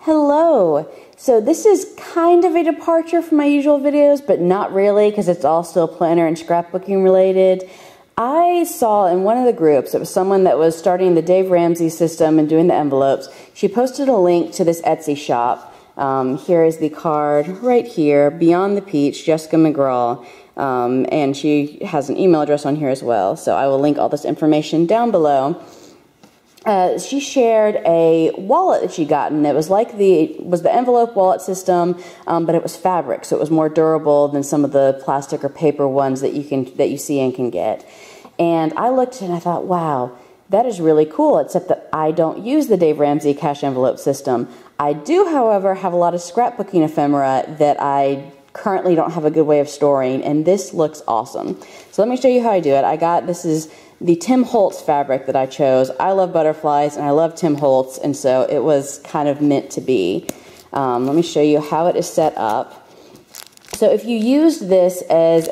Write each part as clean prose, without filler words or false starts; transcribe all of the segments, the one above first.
Hello! So this is kind of a departure from my usual videos, but not really because it's all still planner and scrapbooking related. I saw in one of the groups, it was someone that was starting the Dave Ramsey system and doing the envelopes. She posted a link to this Etsy shop. Here is the card right here, Beyond the Peach, Jessica McGraw. And she has an email address on here as well, so I will link all this information down below. She shared a wallet that she got, and it was like the envelope wallet system, but it was fabric, so it was more durable than some of the plastic or paper ones that you see and can get. And I looked and I thought, wow, that is really cool, except that I don't use the Dave Ramsey cash envelope system. I do, however, have a lot of scrapbooking ephemera that I currently don't have a good way of storing, and this looks awesome. So let me show you how I do it. This is the Tim Holtz fabric that I chose. I love butterflies and I love Tim Holtz, and so it was kind of meant to be. Let me show you how it is set up. So if you used this as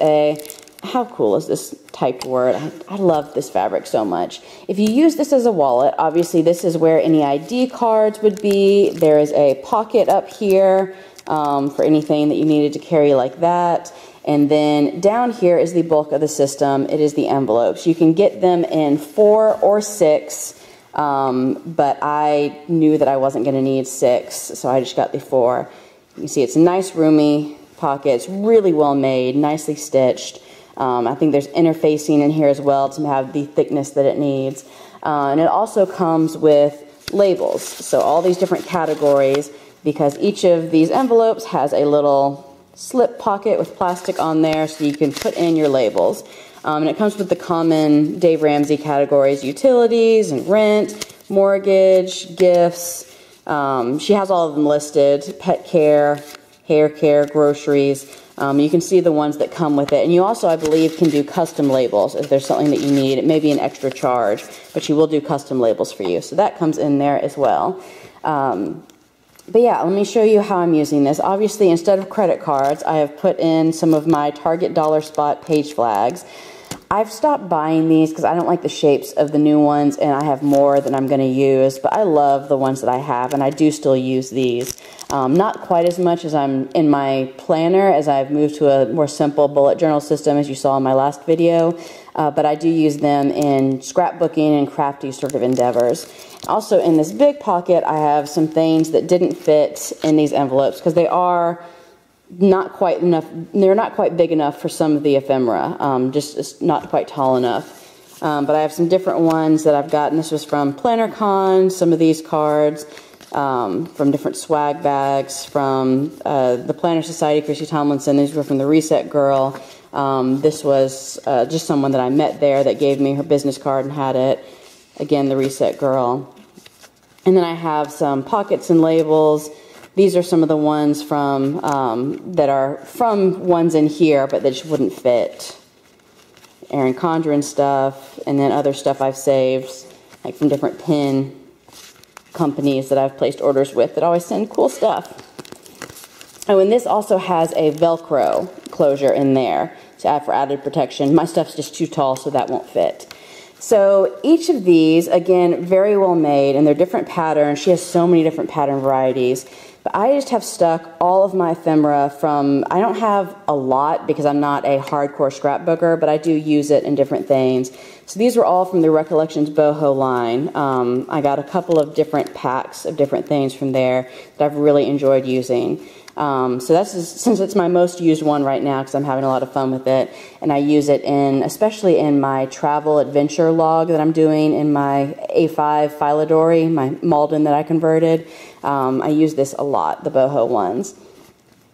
how cool is this typed word? I love this fabric so much. If you use this as a wallet, obviously this is where any ID cards would be. There is a pocket up here for anything that you needed to carry like that. And then down here is the bulk of the system. It is the envelopes. You can get them in 4 or 6, but I knew that I wasn't going to need 6, so I just got the 4. You can see it's a nice roomy pocket. It's really well made, nicely stitched. I think there's interfacing in here as well to have the thickness that it needs. And it also comes with labels, so all these different categories, because each of these envelopes has a little slip pocket with plastic on there so you can put in your labels. And it comes with the common Dave Ramsey categories: utilities and rent, mortgage, gifts. She has all of them listed: pet care, hair care, groceries. You can see the ones that come with it. And you also, I believe, can do custom labels if there's something that you need. It may be an extra charge, but she will do custom labels for you. So that comes in there as well. But yeah, let me show you how I'm using this. Obviously, instead of credit cards, I have put in some of my Target Dollar Spot page flags. I've stopped buying these because I don't like the shapes of the new ones, and I have more than I'm going to use, but I love the ones that I have, and I do still use these. Not quite as much as I'm in my planner, as I've moved to a more simple bullet journal system, as you saw in my last video, but I do use them in scrapbooking and crafty sort of endeavors. Also, in this big pocket, I have some things that didn't fit in these envelopes because they are not quite enough. They're not quite big enough for some of the ephemera. Just not quite tall enough. But I have some different ones that I've gotten. This was from PlannerCon. Some of these cards from different swag bags from the Planner Society, Chrissy Tomlinson. These were from the Reset Girl. This was just someone that I met there that gave me her business card and had it. Again, the Reset Girl. And then I have some pockets and labels. These are some of the ones from that are from ones in here, but that just wouldn't fit. Erin Condren stuff, and then other stuff I've saved, like from different pin companies that I've placed orders with that always send cool stuff. Oh, and this also has a Velcro closure in there to add for added protection. My stuff's just too tall, so that won't fit. So each of these, again, very well made, and they're different patterns. She has so many different pattern varieties. But I just have stuck all of my ephemera from, I don't have a lot because I'm not a hardcore scrapbooker, but I do use it in different things. So these were all from the Recollections Boho line. I got a couple of different packs of different things from there that I've really enjoyed using. So since it's my most used one right now because I'm having a lot of fun with it, and I use it especially in my travel adventure log that I'm doing in my A5 Philodori, my Malden that I converted. I use this a lot, the boho ones.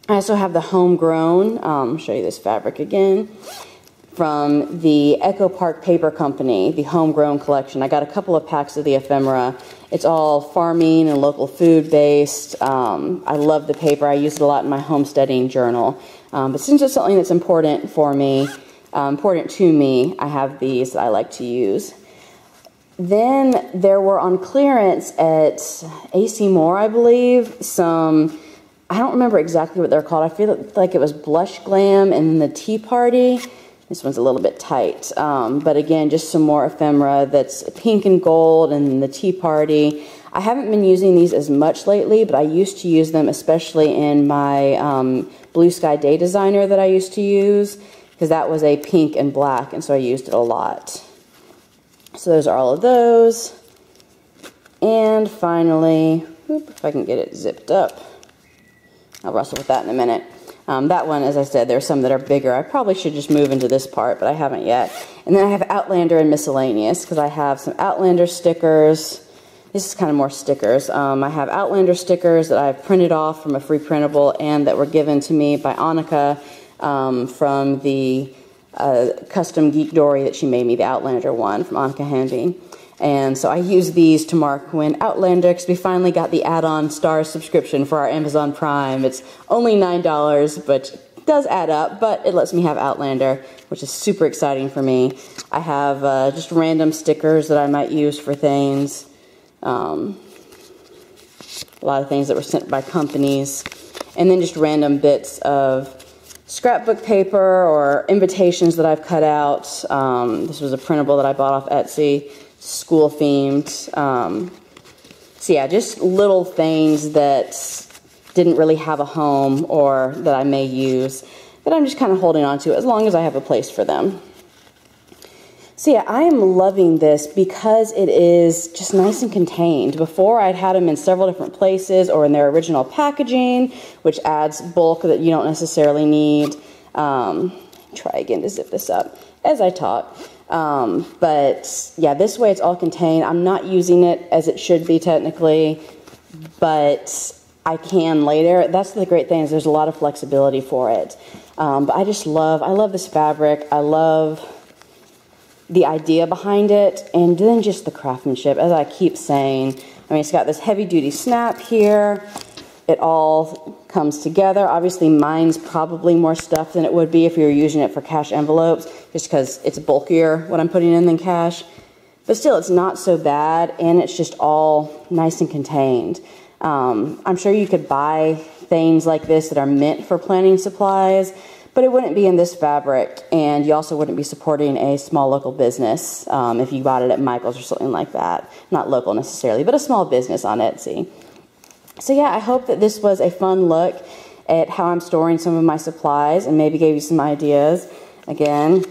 I also have the Homegrown. I'll show you this fabric again. From the Echo Park Paper Company, the Homegrown collection. I got a couple of packs of the ephemera. It's all farming and local food based. I love the paper. I use it a lot in my homesteading journal. But since it's something that's important for me, important to me, I have these that I like to use. Then there were on clearance at AC Moore, I believe, I don't remember exactly what they're called. I feel like it was Blush Glam and the Tea Party. This one's a little bit tight, but again, just some more ephemera that's pink and gold, and the Tea Party. I haven't been using these as much lately, but I used to use them, especially in my Blue Sky Day Designer that I used to use, because that was a pink and black, and so I used it a lot. So those are all of those. And finally, if I can get it zipped up, I'll wrestle with that in a minute. That one, as I said, there are some that are bigger. I probably should just move into this part, but I haven't yet. And then I have Outlander and Miscellaneous, because I have some Outlander stickers. This is kind of more stickers. I have Outlander stickers that I've printed off from a free printable and that were given to me by Annika from the custom Geek Dory that she made me, the Outlander one from Annika Hanby. And so I use these to mark when Outlander, because we finally got the add-on Star subscription for our Amazon Prime. It's only $9, but it does add up, but it lets me have Outlander, which is super exciting for me. I have just random stickers that I might use for things. A lot of things that were sent by companies. And then just random bits of scrapbook paper or invitations that I've cut out. This was a printable that I bought off Etsy. School themed. So yeah, just little things that didn't really have a home or that I may use that I'm just kind of holding on to as long as I have a place for them. So yeah, I am loving this because it is just nice and contained. Before I'd had them in several different places or in their original packaging, which adds bulk that you don't necessarily need. Try again to zip this up as I talk. But yeah, this way it's all contained. I'm not using it as it should be technically, but I can later. That's the great thing, is there's a lot of flexibility for it. But I love this fabric. I love the idea behind it, and then just the craftsmanship, as I keep saying. I mean, it's got this heavy-duty snap here. It all comes together. Obviously, mine's probably more stuff than it would be if you were using it for cash envelopes, just because it's bulkier, what I'm putting in, than cash. But still, it's not so bad, and it's just all nice and contained. I'm sure you could buy things like this that are meant for planning supplies, but it wouldn't be in this fabric, and you also wouldn't be supporting a small local business if you bought it at Michael's or something like that. Not local necessarily, but a small business on Etsy. So yeah, I hope that this was a fun look at how I'm storing some of my supplies and maybe gave you some ideas. Again,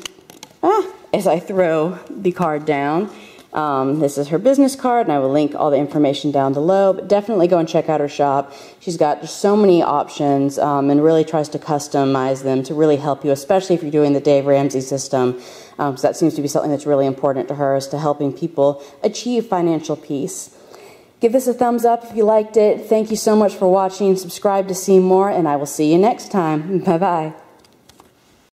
as I throw the card down. This is her business card, and I will link all the information down below. But definitely go and check out her shop. She's got just so many options and really tries to customize them to really help you, especially if you're doing the Dave Ramsey system. So that seems to be something that's really important to her, is to helping people achieve financial peace. Give this a thumbs up if you liked it. Thank you so much for watching. Subscribe to see more, and I will see you next time. Bye-bye.